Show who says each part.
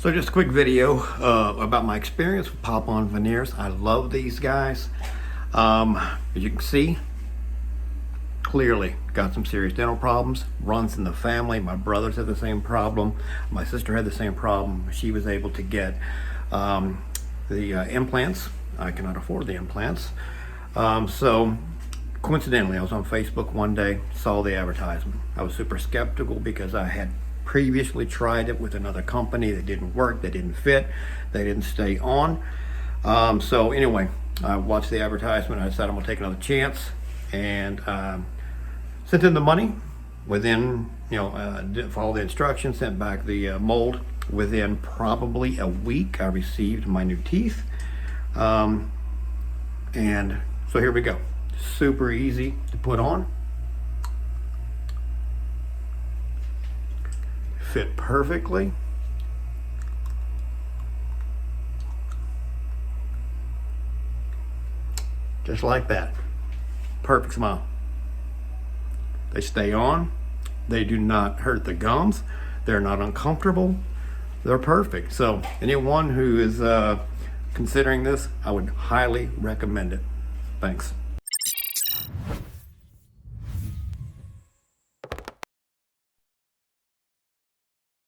Speaker 1: So just a quick video about my experience with Pop On Veneers. I love these guys. As you can see, clearly got some serious dental problems. Runs in the family. My brothers had the same problem. My sister had the same problem. She was able to get the implants. I cannot afford the implants. So coincidentally, I was on Facebook one day, saw the advertisement. I was super skeptical because I had previously tried it with another company that didn't work, they didn't fit, they didn't stay on. So anyway, I watched the advertisement. I decided I'm gonna take another chance, and sent in the money. Within, did follow the instructions, sent back the mold. Within probably a week, I received my new teeth. And so here we go. Super easy to put on. Fit perfectly. Just like that. Perfect smile. They stay on. They do not hurt the gums. They're not uncomfortable. They're perfect. So anyone who is considering this, I would highly recommend it. Thanks.